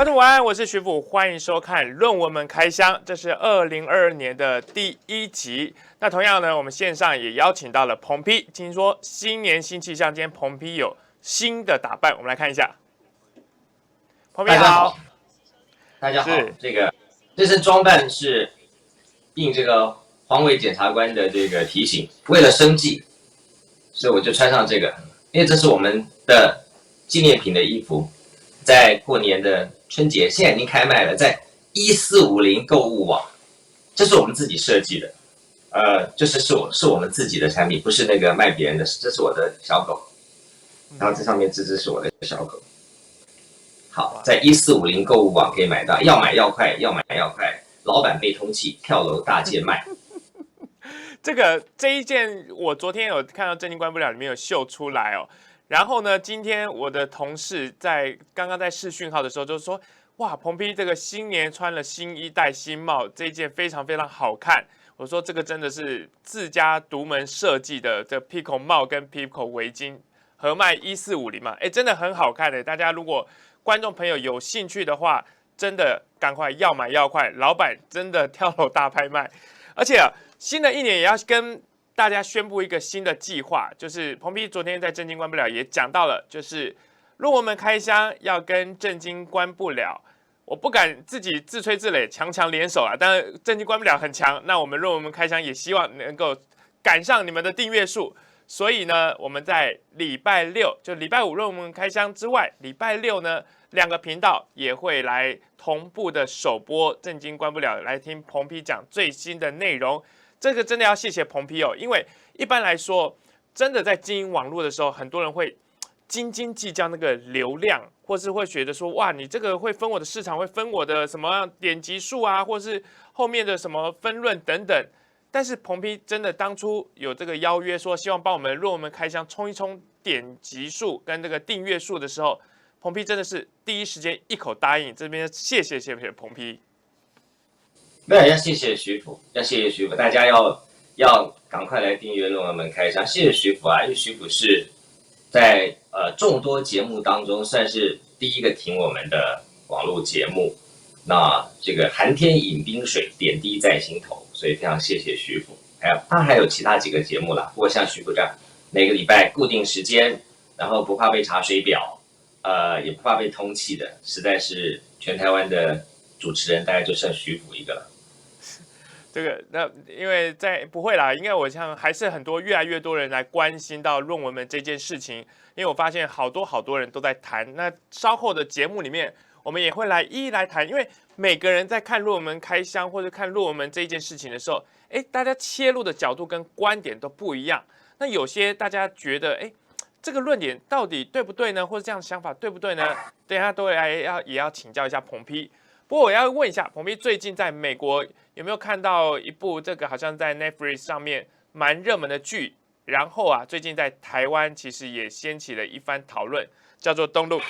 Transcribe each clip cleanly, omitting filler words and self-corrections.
众午安，我是徐府，欢迎收看《论文们开箱》，这是2022年的第1集。那同样呢，我们线上也邀请到了彭批，听说新年新气象，今天彭批有新的打扮，我们来看一下。彭批好，大家好，这身装扮是应这个黄伟检察官的这个提醒，为了生计，所以我就穿上这个，因为这是我们的纪念品的衣服，在过年的春节现在已经开卖了，在1450购物网，这是我们自己设计的，是我们自己的产品，不是那个卖别人的，这是我的小狗，然后这上面这只是我的小狗。好，在1450购物网可以买到，要买要快，要买要快，老板被通缉，跳楼大贱卖。这一件，我昨天有看到《震惊关不了》里面有秀出来哦。然后呢，今天我的同事刚刚在试讯号的时候就说，哇，彭批这个新年穿了新衣戴新帽，这一件非常非常好看。我说这个真的是自家独门设计的这 Pico 帽跟 Pico 围巾，合卖1450嘛，真的很好看的。大家如果观众朋友有兴趣的话，真的赶快要买要快，老板真的跳楼大拍卖。而且新的一年也要跟大家宣布一个新的计划，就是彭批昨天在震惊关不了也讲到了，就是论文们开箱要跟震惊关不了，我不敢自己自吹自擂，强联手啊，但是震惊关不了很强，那我们论文们开箱也希望能够赶上你们的订阅数。所以呢，我们在礼拜六，就礼拜五论文开箱之外，礼拜六呢，2个频道也会来同步的首播《震惊关不了》，来听彭批讲最新的内容。这个真的要谢谢彭批哦，因为一般来说，真的在经营网络的时候，很多人会斤斤计较那个流量，或是会觉得说，哇，你这个会分我的市场，会分我的什么点击数啊，或是后面的什么分论等等。但是彭批真的当初有这个邀约，说希望帮我们论文们开箱冲一冲点击数跟这个订阅数的时候，彭批真的是第一时间一口答应。这边谢谢彭批。没有，要谢谢徐府，大家要赶快来订阅论文们开箱，谢谢徐府啊，因为徐府是在众多节目当中算是第一个挺我们的网络节目，那这个寒天饮冰水，点滴在心头，所以非常谢谢徐府。还有其他几个节目啦，不过像徐府这样每个礼拜固定时间，然后不怕被查水表，也不怕被通缉的，实在是全台湾的主持人大概就剩徐府一个了。因为不会啦，应该我想还是越来越多人来关心到论文们这件事情，因为我发现好多人都在谈。那稍后的节目里面，我们也会一一来谈，因为每个人在看论文们开箱或者看论文们这件事情的时候，大家切入的角度跟观点都不一样。那有些大家觉得，这个论点到底对不对呢？或者这样的想法对不对呢？等一下都也要请教一下彭批。不过我要问一下，彭批最近在美国有没有看到一部这个好像在 Netflix 上面蛮热门的剧？然后最近在台湾其实也掀起了一番讨论，叫做 Don't Look，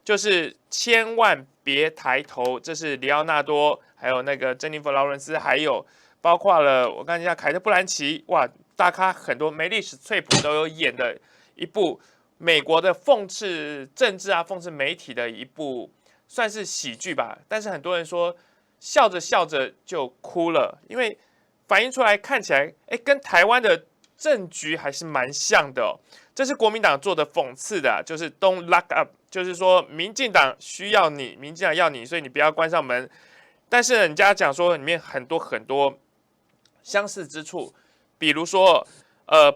就是千万别抬头。这是里奥纳多，还有那个珍妮佛劳伦斯，还有包括了我看一下凯特·布兰奇，哇，大咖很多，梅丽史翠普都有演的一部美国的讽刺政治讽刺媒体的一部。算是喜剧吧，但是很多人说笑着笑着就哭了，因为反映出来看起来，跟台湾的政局还是蛮像的哦。这是国民党做的讽刺的，就是 Don't lock up， 就是说民进党需要你，民进党要你，所以你不要关上门。但是人家讲说里面很多相似之处，比如说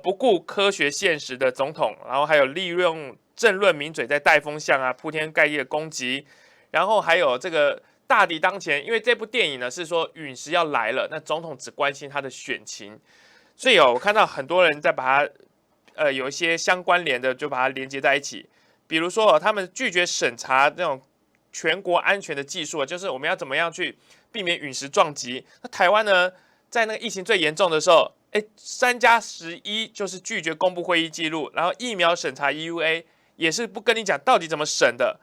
不顾科学现实的总统，然后还有利用政论名嘴在带风向铺天盖地的攻击。然后还有这个大敌当前，因为这部电影呢是说陨石要来了，那总统只关心他的选情，所以我看到很多人在把它有一些相关联的就把它连接在一起，比如说他们拒绝审查那种全国安全的技术，就是我们要怎么样去避免陨石撞击。那台湾呢，在那个疫情最严重的时候，3+11就是拒绝公布会议记录，然后疫苗审查 EUA 也是不跟你讲到底怎么审的。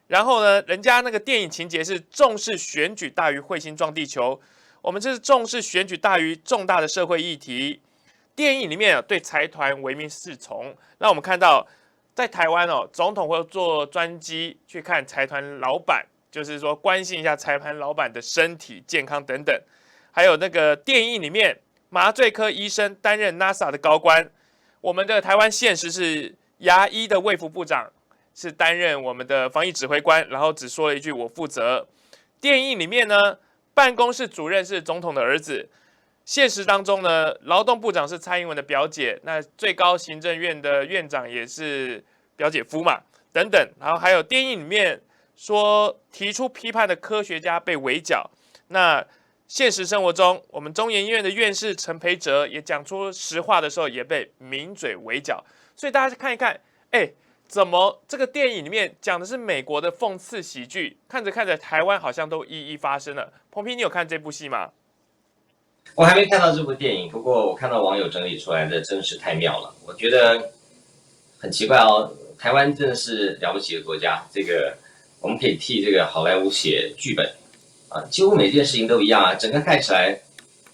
然后呢，人家那个电影情节是重视选举大于彗星撞地球，我们这是重视选举大于重大的社会议题。电影里面对财团唯命是从，那我们看到在台湾总统会坐专机去看财团老板就是说关心一下裁判老板的身体健康等等。还有那个电影里面，麻醉科医生担任 NASA 的高官，我们的台湾现实是牙医的卫福部长是担任我们的防疫指挥官，然后只说了一句我负责。电影里面呢，办公室主任是总统的儿子。现实当中呢，劳动部长是蔡英文的表姐，那最高行政院的院长也是表姐夫嘛，等等。然后还有电影里面说提出批判的科学家被围剿，那现实生活中，我们中研院的院士陈培哲也讲出实话的时候，也被名嘴围剿。所以大家看一看，怎么这个电影里面讲的是美国的讽刺喜剧，看着看着台湾好像都一一发生了。彭平，你有看这部戏吗？我还没看到这部电影，不过我看到网友整理出来的真是太妙了。我觉得很奇怪哦，台湾真的是了不起的国家。这个我们可以替这个好莱坞写剧本啊，几乎每件事情都一样啊，整个看起来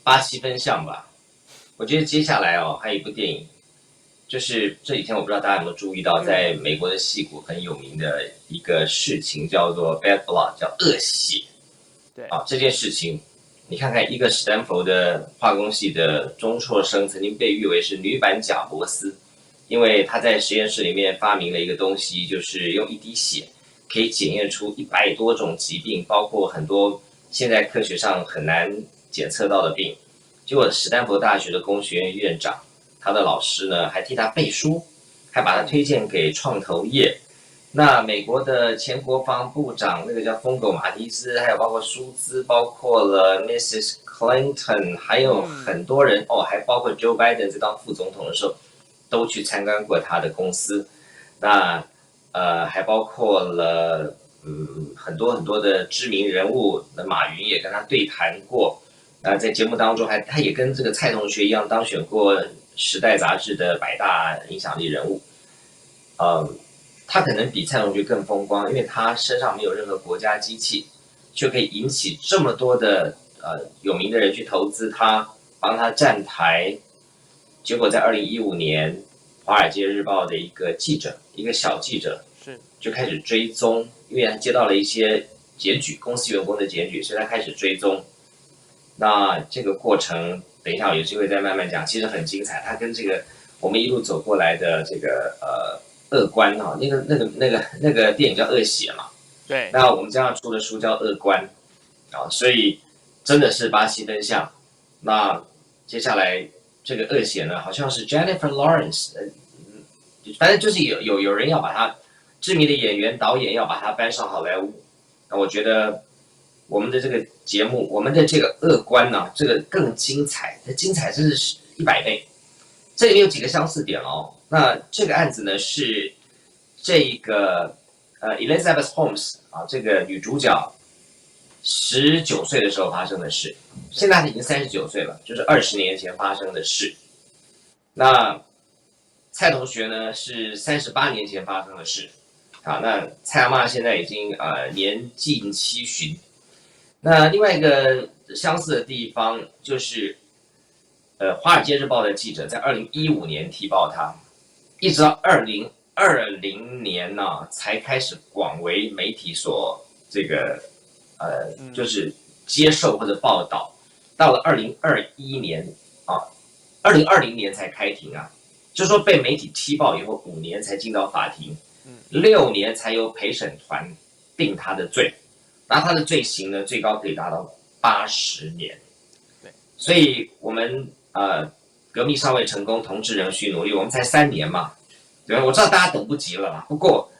8、7分像吧。我觉得接下来哦，还有一部电影，就是这几天我不知道大家有没有注意到，在美国的矽谷很有名的一个事情叫做 Bad Blood， 叫恶血。对啊，这件事情。你看看，一个史丹佛的化工系的中辍生，曾经被誉为是女版贾伯斯，因为他在实验室里面发明了一个东西，就是用一滴血可以检验出100多种疾病，包括很多现在科学上很难检测到的病。结果史丹佛大学的工学院院长，他的老师呢还替他背书，还把他推荐给创投业。那美国的前国防部长那个叫疯狗马蒂斯，还有包括舒兹，包括了 Mrs. Clinton， 还有很多人哦，还包括 Joe Biden 在当副总统的时候，都去参观过他的公司。那还包括了很多很多的知名人物，那马云也跟他对谈过。在节目当中他也跟这个蔡同学一样当选过《时代》杂志的100大影响力人物。他可能比蔡同学更风光，因为他身上没有任何国家机器，却可以引起这么多的有名的人去投资他，帮他站台。结果在2015年，《华尔街日报》的一个记者，一个小记者，就开始追踪，因为他接到了一些检举，公司员工的检举，所以他开始追踪。那这个过程，等一下有机会再慢慢讲，其实很精彩。他跟这个我们一路走过来的这个恶官哈，那个电影叫《恶血》嘛，对。那我们这样出的书叫《恶官》啊，所以真的是8、7分像。那接下来这个恶血呢，好像是 Jennifer Lawrence，反正就是有人要把他知名的演员导演要把他搬上好莱坞。那我觉得我们的这个节目，我们的这个恶官呢，这个更精彩，它精彩真是100倍。这里面有几个相似点哦。那这个案子呢是这个Elizabeth Holmes 啊，这个女主角19岁的时候发生的事，现在她已经39岁了，就是20年前发生的事。那蔡同学呢是38年前发生的事，好，那蔡阿嬷现在已经年近70。那另外一个相似的地方就是《华尔街日报》的记者在2015年踢爆他。一直到2020年呢，才开始广为媒体所这个就是接受或者报道。到了2021年啊，2020年才开庭啊，就说被媒体踢爆以后，5年才进到法庭，6年才由陪审团定他的罪，那他的罪行呢，最高可以达到80年。对，所以我们革命尚未成功，同志仍需努力。我们才3年嘛，对吧？我知道大家等不及了啦。不过，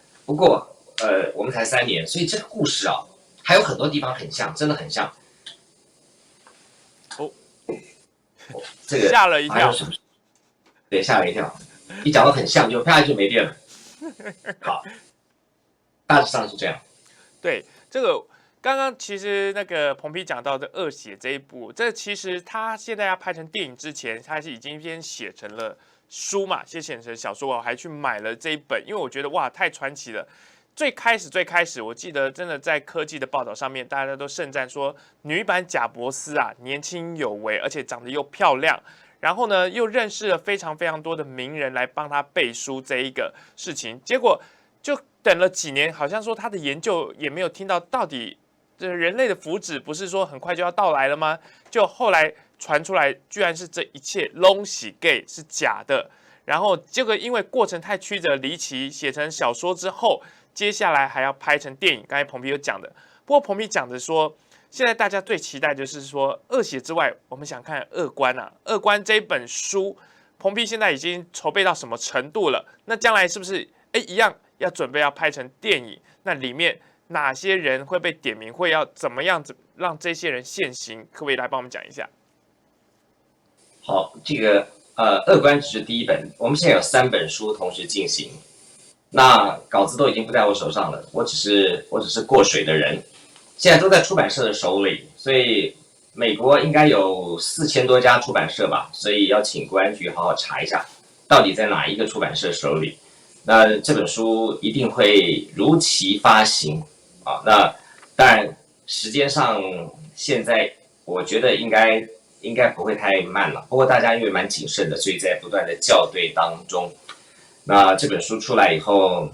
我们才3年，所以这个故事啊，还有很多地方很像，真的很像。这个吓了一跳，对，吓了一跳。一讲到很像，就啪就没电了。好，大致上是这样。对，这个。刚刚其实那个彭皮讲到的《恶血》这一部，这其实他现在要拍成电影之前，他是已经先写成了书嘛，先写成小说，我还去买了这一本，因为我觉得哇太传奇了。最开始，我记得真的在科技的报道上面，大家都盛赞说女版贾伯斯啊，年轻有为，而且长得又漂亮，然后呢又认识了非常非常多的名人来帮他背书这一个事情，结果就等了几年，好像说他的研究也没有听到到底这人类的福祉不是说很快就要到来了吗？就后来传出来，居然是这一切拢是 gay 是假的。然后结果因为过程太曲折离奇，写成小说之后，接下来还要拍成电影。刚才彭皮有讲的，不过彭皮讲的说，现在大家最期待就是说恶血之外，我们想看恶官啊，恶官这本书，彭皮现在已经筹备到什么程度了？那将来是不是一样要准备要拍成电影？那里面哪些人会被点名？会要怎么样子让这些人现形？可不可以来帮我们讲一下？好，这个恶官只是第一本，我们现在有3本书同时进行，那稿子都已经不在我手上了，我只是过水的人，现在都在出版社的手里，所以美国应该有4000多家出版社吧，所以要请国安局好好查一下，到底在哪一个出版社手里。那这本书一定会如期发行啊。那当然时间上现在我觉得应该不会太慢了，不过大家因为蛮谨慎的，所以在不断的校对当中。那这本书出来以后，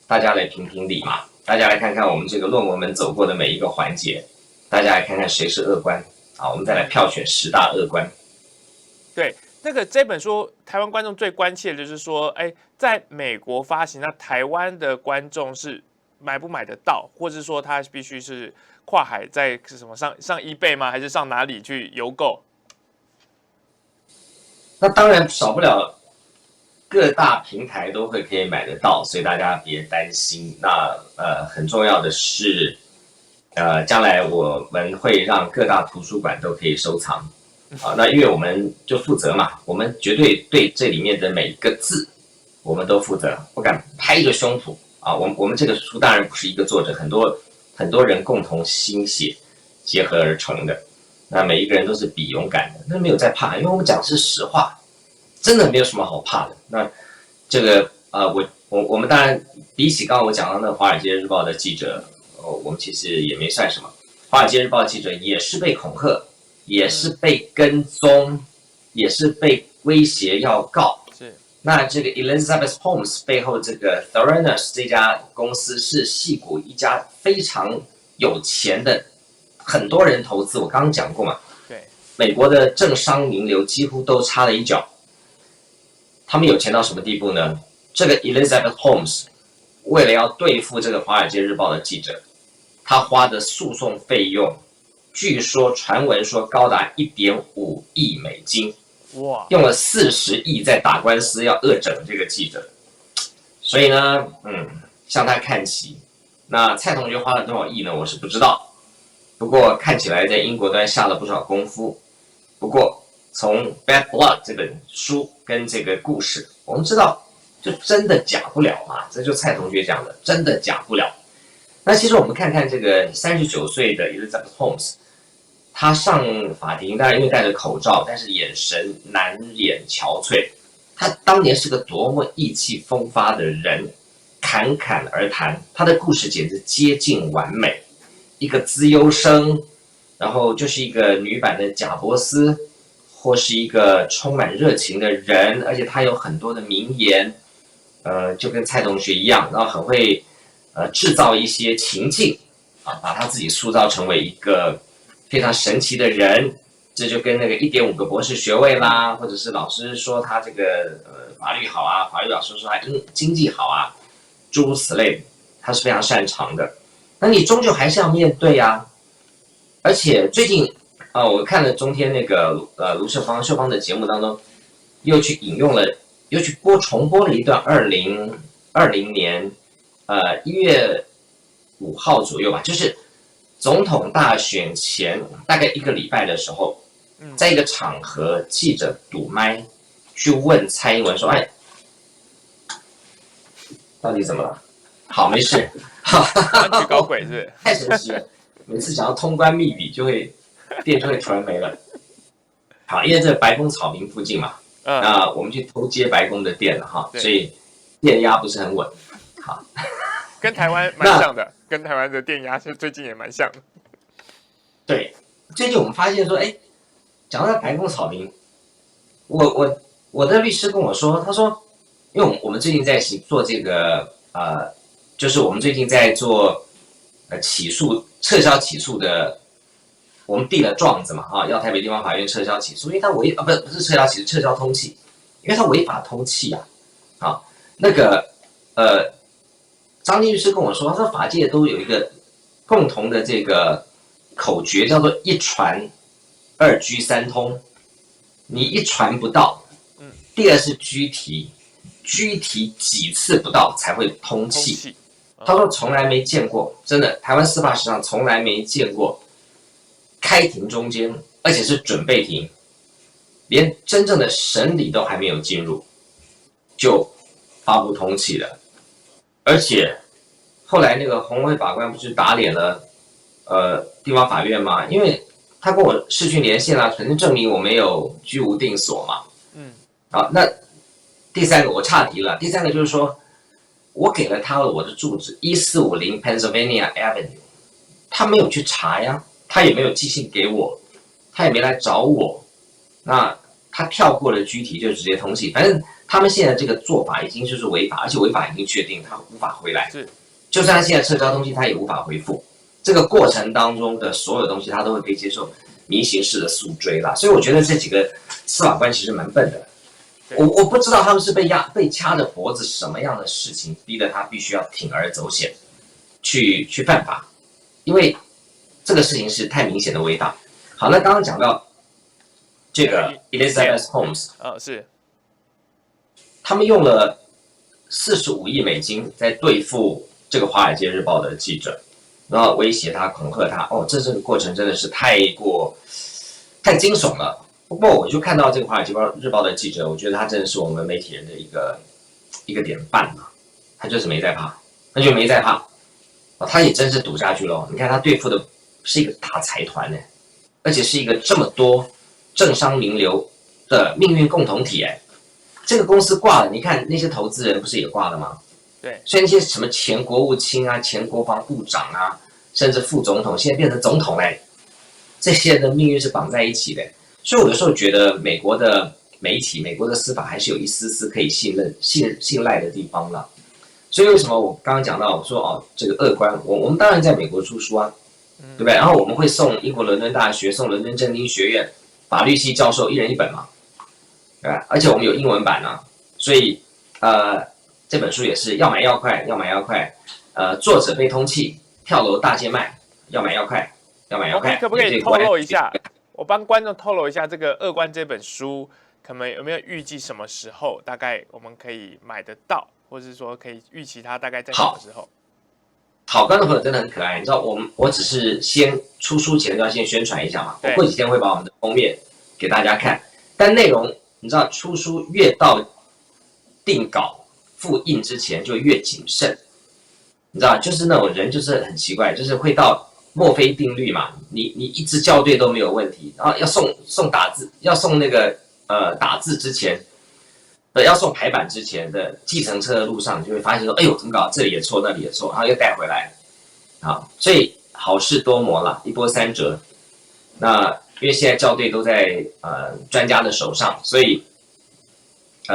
大家来评评理嘛，大家来看看我们这个论文们走过的每一个环节，大家来看看谁是恶官啊，我们再来票选10大恶官。对。这本书，台湾观众最关切的就是说，在美国发行，那台湾的观众是买不买得到，或者说他必须是跨海在什么上eBay吗？还是上哪里去邮购？那当然少不了各大平台都会可以买得到，所以大家别担心。那很重要的是，将来我们会让各大图书馆都可以收藏。啊，那因为我们就负责嘛，我们绝对对这里面的每一个字，我们都负责，不敢拍着胸脯啊。我们这个书当然不是一个作者，很多人共同心血结合而成的。那每一个人都是比勇敢的，那没有在怕，因为我们讲的是实话，真的没有什么好怕的。那这个我们当然比起刚刚我讲到那个《华尔街日报》的记者，我们其实也没算什么。《华尔街日报》记者也是被恐吓。也是被跟踪，也是被威胁要告。是。那这个 Elizabeth Holmes 背后这个 Theranos 这家公司是矽谷一家非常有钱的，很多人投资。我刚刚讲过嘛，对，美国的政商名流几乎都插了一脚。他们有钱到什么地步呢？这个 Elizabeth Holmes 为了要对付这个《华尔街日报》的记者，他花的诉讼费用。据说传闻说高达1.5亿美金，哇，用了40亿在打官司要恶整这个记者，所以呢，向他看齐。那蔡同学花了多少亿呢？我是不知道，不过看起来在英国端下了不少功夫。不过从《Bad Blood》这本书跟这个故事，我们知道就真的假不了嘛，这就蔡同学讲的，真的假不了。那其实我们看看这个39岁的 Elizabeth Holmes。他上法庭，当然因为戴着口罩，但是眼神难掩憔悴。他当年是个多么意气风发的人，侃侃而谈，他的故事简直接近完美。一个资优生，然后就是一个女版的贾伯斯，或是一个充满热情的人，而且他有很多的名言，就跟蔡同学一样，然后很会制造一些情境啊，把他自己塑造成为一个。非常神奇的人，这就跟那个1.5个博士学位啦，或者是老师说他这个法律好啊，法律老师说他经济好啊，诸如此类的，他是非常擅长的。那你终究还是要面对啊。而且最近我看了中天那个卢秀芳的节目当中，又去重播了一段2020年1月5号左右吧，就是。总统大选前大概1个礼拜的时候，在一个场合，记者堵麦去问蔡英文说：“哎，到底怎么了？”好，没事。去搞鬼是不是？太神奇了！每次想要通关密笔，电就会突然没了。好，因为这个白宫草坪附近嘛，那我们去偷接白宫的电了哈，所以电压不是很稳。好，跟台湾蛮像的。跟台湾的电压是最近也蛮像的。对，最近我们发现说，讲到白宫草坪，我的律师跟我说，他说，因为我们最近在做这个就是我们最近在做撤销起诉的，我们递了状子嘛，要台北地方法院撤销起诉，因为他不是撤销起诉，撤销通缉，因为他违法通缉那个张律师跟我说，他说法界都有一个共同的这个口诀，叫做一传、二居、三通。你一传不到，第二是居提，居提几次不到才会通缉。他说从来没见过，真的，台湾司法史上从来没见过开庭中间，而且是准备庭，连真正的审理都还没有进入，就发布通缉了。而且后来那个洪伟法官不是打脸了地方法院吗？因为他跟我视讯连线了，肯定证明我没有居无定所嘛。那第三个我岔题了，第三个就是说，我给了他我的住址1450 Pennsylvania Avenue， 他没有去查呀，他也没有寄信给我，他也没来找我，那他跳过了居提就直接通缉，反正他们现在这个做法已经就是违法，而且违法已经确定，他无法回来。就算他现在撤销东西，他也无法回复。这个过程当中的所有东西，他都会被接受民刑式的诉追啦。所以我觉得这几个司法官其实蛮笨的。我不知道他们是被掐着脖子，什么样的事情逼得他必须要铤而走险，去犯法，因为这个事情是太明显的违法。好，那刚刚讲到这个 Elizabeth Holmes， 是，他们用了45亿美金在对付这个《华尔街日报》的记者，然后威胁他、恐吓他。这个过程真的是太惊悚了。不过我就看到这个《华尔街日报》的记者，我觉得他真的是我们媒体人的一个典范嘛。他就是没在怕，他也真是赌下去了。你看他对付的是一个大财团呢，而且是一个这么多政商名流的命运共同体哎。这个公司挂了，你看那些投资人不是也挂了吗？对，所以那些什么前国务卿啊、前国防部长啊，甚至副总统，现在变成总统嘞，这些人的命运是绑在一起的。所以我有时候觉得美国的媒体、美国的司法还是有一丝丝可以信赖的地方了。所以为什么我刚刚讲到我说这个恶官，我们当然在美国出书啊，对不对？然后我们会送英国伦敦大学、送伦敦政经学院法律系教授一人一本嘛，对吧？而且我们有英文版啊，所以这本书也是要买要快，作者被通缉，跳楼大贱卖，要买要快。可不可以透露一下？我帮观众透露一下，这个《恶官》这本书，可能有没有预计什么时候大概我们可以买得到，或者是说可以预期它大概在什么时候？好，观众朋友真的很可爱，你知道我只是先出书前要先宣传一下嘛，我过几天会把我们的封面给大家看，但内容你知道出书越到定稿复印之前就越谨慎，你知道就是那种人就是很奇怪，就是会到墨菲定律嘛，你一直校对都没有问题，然后要送打字，要送那个打字之前要送排版之前的计程车的路上，你就会发现说，哎呦怎么搞，这里也错那里也错，然后又带回来，所以好事多磨啦，一波三折。那因为现在校对都在专家的手上，所以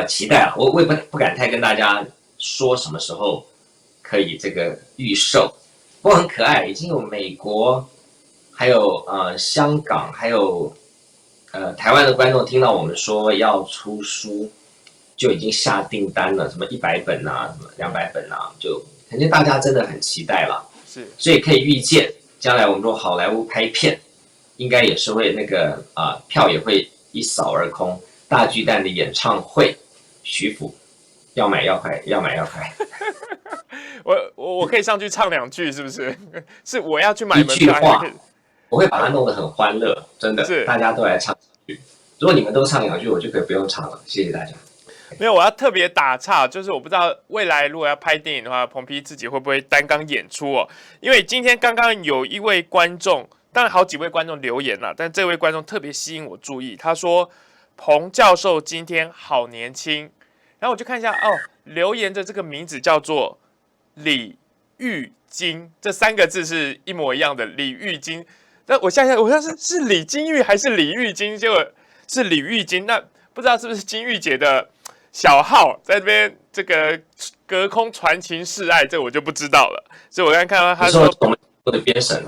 期待啊，我也不敢太跟大家说什么时候可以这个预售。不过很可爱，已经有美国，还有香港，还有台湾的观众听到我们说要出书，就已经下订单了，什么100本啊，什么200本啊，就肯定大家真的很期待了。是，所以可以预见，将来我们说好莱坞拍片，应该也是会那个票也会一扫而空。大巨蛋的演唱会，徐府要买要快。我可以上去唱2句，是不是？是我要去买门票。一句话，我会把它弄得很欢乐，真的，大家都来唱2句。如果你们都唱2句，我就可以不用唱了。谢谢大家。没有，我要特别打岔，就是我不知道未来如果要拍电影的话，彭丕自己会不会担纲演出哦？因为今天刚刚有一位观众，当然好几位观众留言了，但这位观众特别吸引我注意，他说彭教授今天好年轻，然后我就看一下留言的这个名字叫做李玉金，这3个字是一模一样的，李玉金。那我想是李金玉还是李玉金，结果是李玉金，那不知道是不是金玉姐的小号在这边这个隔空传情示爱，这我就不知道了。所以我刚才看到他说我们节目的编审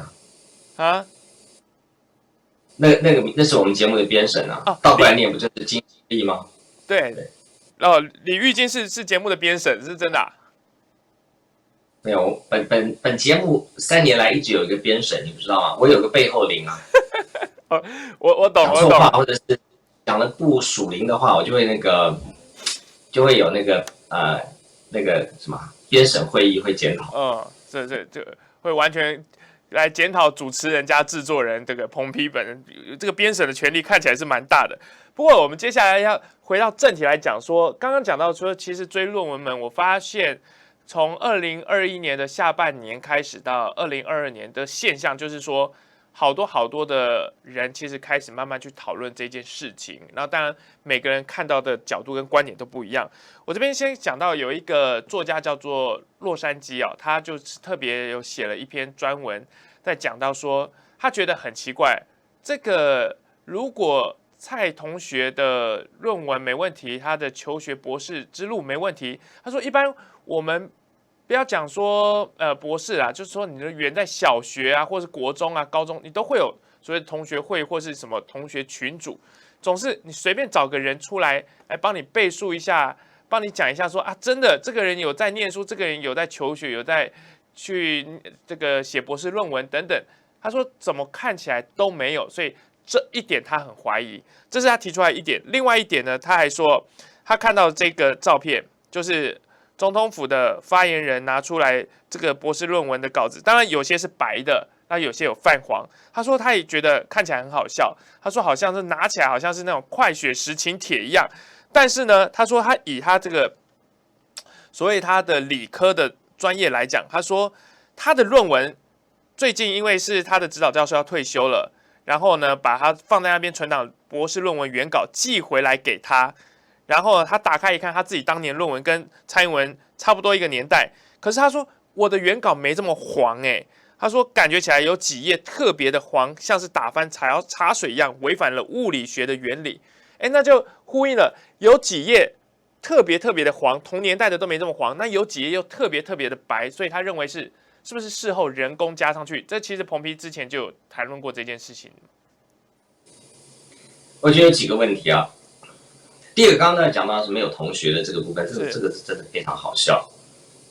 啊，那是我们节目的编审啊，倒过来念不就是金吉利吗？对，哦，李玉金是节目的编审，是真的啊？没有，本节目3年来一直有一个编审，你不知道吗？我有个背后灵啊。哦，我懂，讲错话或者是讲了不属灵的话，我就会就会有那个什么编审会议会检讨。这会完全来检讨主持人加制作人这个彭丕本人这个编审的权力看起来是蛮大的。不过我们接下来要回到正题来讲说，刚刚讲到说，其实追论文门，我发现从2021年的下半年开始到2022年的现象，就是说好多的人其实开始慢慢去讨论这件事情。然后当然每个人看到的角度跟观点都不一样。我这边先讲到有一个作家叫做洛杉矶啊，他就是特别有写了一篇专文，在讲到说他觉得很奇怪，这个如果蔡同学的论文没问题，他的求学博士之路没问题，他说一般我们不要讲说博士啊，就是说你的远在小学啊，或是国中啊、高中，你都会有所谓的同学会或是什么同学群组，总是你随便找个人出来帮你背述一下，帮你讲一下说啊，真的这个人有在念书，这个人有在求学，有在去这个写博士论文等等。他说怎么看起来都没有，所以这一点他很怀疑，这是他提出来一点。另外一点呢，他还说他看到这个照片，就是总统府的发言人拿出来这个博士论文的稿子，当然有些是白的，那有些有泛黄。他说他也觉得看起来很好笑，他说好像是拿起来好像是那种快雪时晴帖一样。但是呢，他说他以他这个所谓他的理科的专业来讲，他说他的论文最近因为是他的指导教授要退休了，然后呢把他放在那边存档博士论文原稿寄回来给他。然后他打开一看，他自己当年论文跟蔡英文差不多一个年代，可是他说我的原稿没这么黄他说感觉起来有几页特别的黄，像是打翻茶水一样，违反了物理学的原理。那就呼应了有几页特别的黄，同年代的都没这么黄，那有几页又特别的白，所以他认为是不是事后人工加上去？这其实彭丕之前就有谈论过这件事情。我觉得有几个问题啊。第一个，刚刚讲到是没有同学的这个部分，这个是真的非常好笑。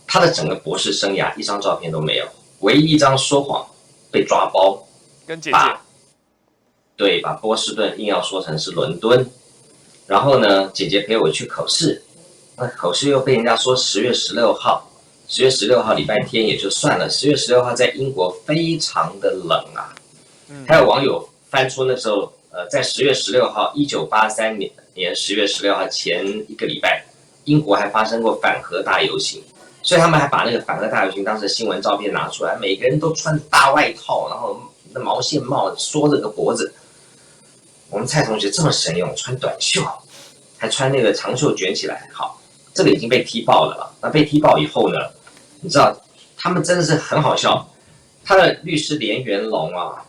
他的整个博士生涯一张照片都没有，唯一一张说谎被抓包，跟姐姐把波士顿硬要说成是伦敦，然后呢，姐姐陪我去口试，那口试又被人家说10月16号，10月16号礼拜天也就算了，10月16号在英国非常的冷啊。还有网友翻出那时候在10月16号1983年10月16号前一个礼拜，英国还发生过反核大游行，所以他们还把那个反核大游行当时的新闻照片拿出来，每个人都穿大外套，然后那毛线帽缩着个脖子。我们蔡同学这么神勇，穿短袖，还穿那个长袖卷起来，好，这个已经被踢爆了。那被踢爆以后呢，你知道他们真的是很好笑。他的律师连元龙啊，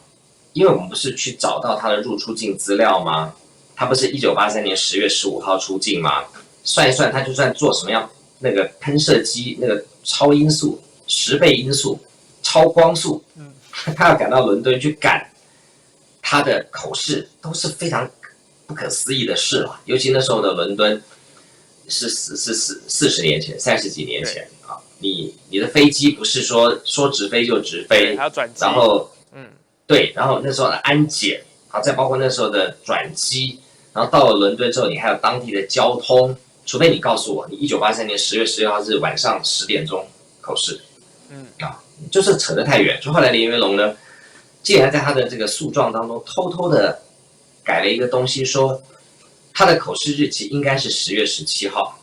因为我们不是去找到他的入出境资料吗？他不是1983年10月15号出境吗？算一算，他就算做什么样那个喷射机那个超音速10倍音速超光速，他要赶到伦敦去赶他的口试，都是非常不可思议的事了。尤其那时候的伦敦是40年前，30几年前啊，你的飞机不是说直飞就直飞，还要转机，然后对，然后那时候的安检，好，再包括那时候的转机，然后到了伦敦之后，你还有当地的交通，除非你告诉我，你1983年10月16号是晚上10点钟口试，就是扯得太远。就后来连元龙呢，竟然在他的这个诉状当中偷偷的改了一个东西，说他的口试日期应该是10月17号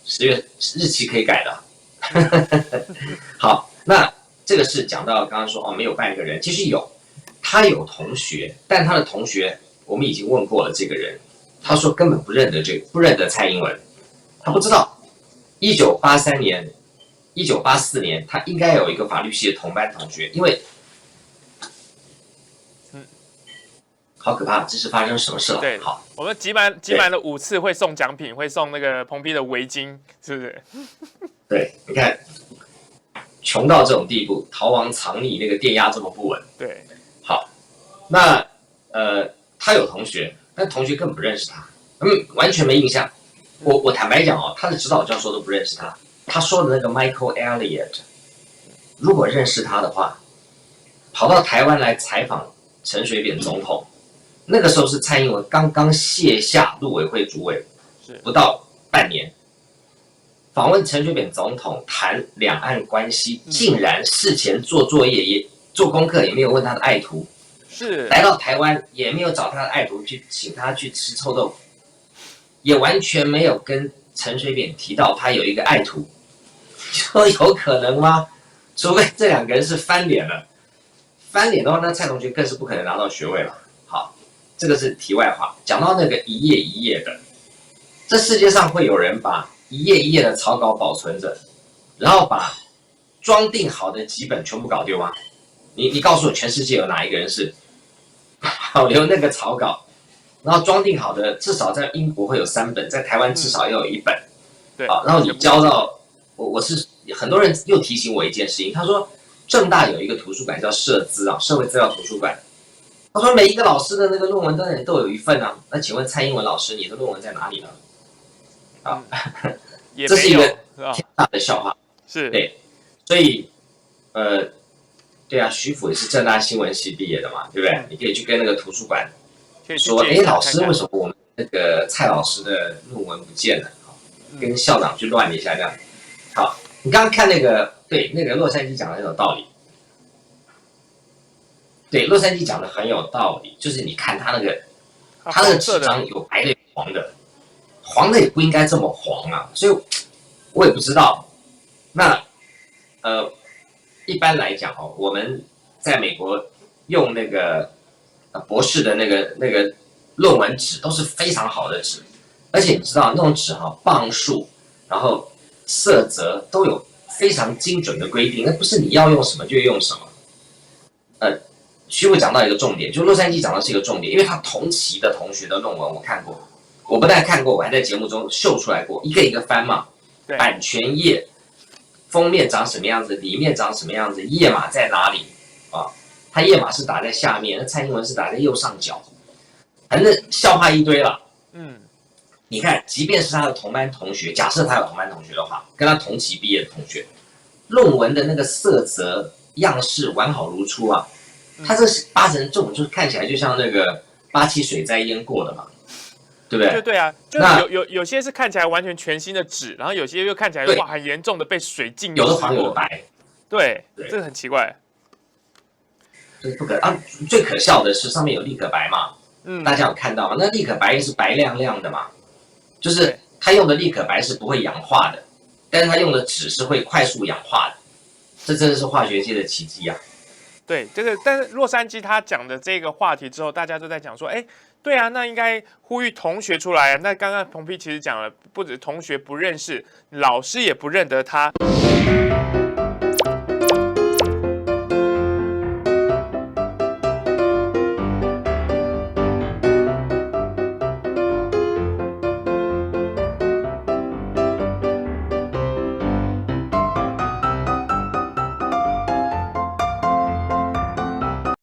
，10月日期可以改的。好，那这个是讲到刚刚说没有半个人，其实有，他有同学，但他的同学我们已经问过了，这个人他说根本不认得蔡英文，他不知道1984年他应该有一个法律系的同班同学，因为好可怕，这是发生什么事了？对，好，我们集满了5次会送奖品，会送那个彭批的围巾，是不是？对，你看，穷到这种地步，逃亡藏匿，那个电压这么不稳。对，好，那他有同学，但同学根本不认识他，完全没印象。我坦白讲哦，他的指导教授都不认识他。他说的那个 Michael Elliott， 如果认识他的话，跑到台湾来采访陈水扁总统，那个时候是蔡英文刚刚卸下陆委会主委，不到半年，访问陈水扁总统谈两岸关系，竟然事前做作业也做功课，也没有问他的爱徒，是来到台湾也没有找他的爱徒去请他去吃臭豆腐，也完全没有跟陈水扁提到他有一个爱徒。说有可能吗？除非这两个人是翻脸了，翻脸的话，那蔡同学更是不可能拿到学位了。好，这个是题外话。讲到那个一页一页的，这世界上会有人把一页一页的草稿保存着，然后把装订好的几本全部搞丢吗？你告诉我，全世界有哪一个人是保留那个草稿，然后装订好的，至少在英国会有3本，在台湾至少要有1本。对，好，然后你交到我是很多人又提醒我一件事情，他说政大有一个图书馆叫社资啊，社会资料图书馆。他说每一个老师的那个论文都有一份啊，那请问蔡英文老师，你的论文在哪里呢？啊，这是一个天大的笑话。是，对，所以对啊，徐府也是政大新闻系毕业的嘛，对不对？你可以去跟那个图书馆说，老师，为什么我们那个蔡老师的论文不见了？跟校长去乱一下这样。好，你刚刚看那个，对，那个洛杉矶讲的很有道理。对，洛杉矶讲的很有道理，就是你看他那个纸张有白的有黄的，黄的也不应该这么黄啊，所以我也不知道。那一般来讲哦，我们在美国用那个博士的那个论文纸都是非常好的纸，而且你知道那种纸磅数，然后色泽都有非常精准的规定，那不是你要用什么就用什么。徐副讲到一个重点，就洛杉矶讲到是一个重点，因为他同期的同学的论文我看过，我不但看过，我还在节目中秀出来过，一个一个翻嘛，版权页。封面长什么样子，里面长什么样子，页码在哪里啊？它页码是打在下面，那蔡英文是打在右上角，反正笑话一堆了。你看，即便是他的同班同学，假设他有同班同学的话，跟他同期毕业的同学，论文的那个色泽样式完好如初啊，他这是8成这种就看起来就像那个87水灾淹过的嘛。对不对？对啊，就有些是看起来完全全新的纸，然后有些又看起来哇很严重的被水浸湿过，有的黄有的白，对，这个很奇怪。这不可啊！最可笑的是上面有立可白嘛，大家有看到吗？那立可白是白亮亮的嘛，就是他用的立可白是不会氧化的，但是他用的纸是会快速氧化的，这真的是化学界的奇迹啊！对，这个但是洛杉矶他讲的这个话题之后，大家都在讲说，哎。对啊，那应该呼吁同学出来。那刚刚彭批其实讲了，不止同学不认识，老师也不认得他。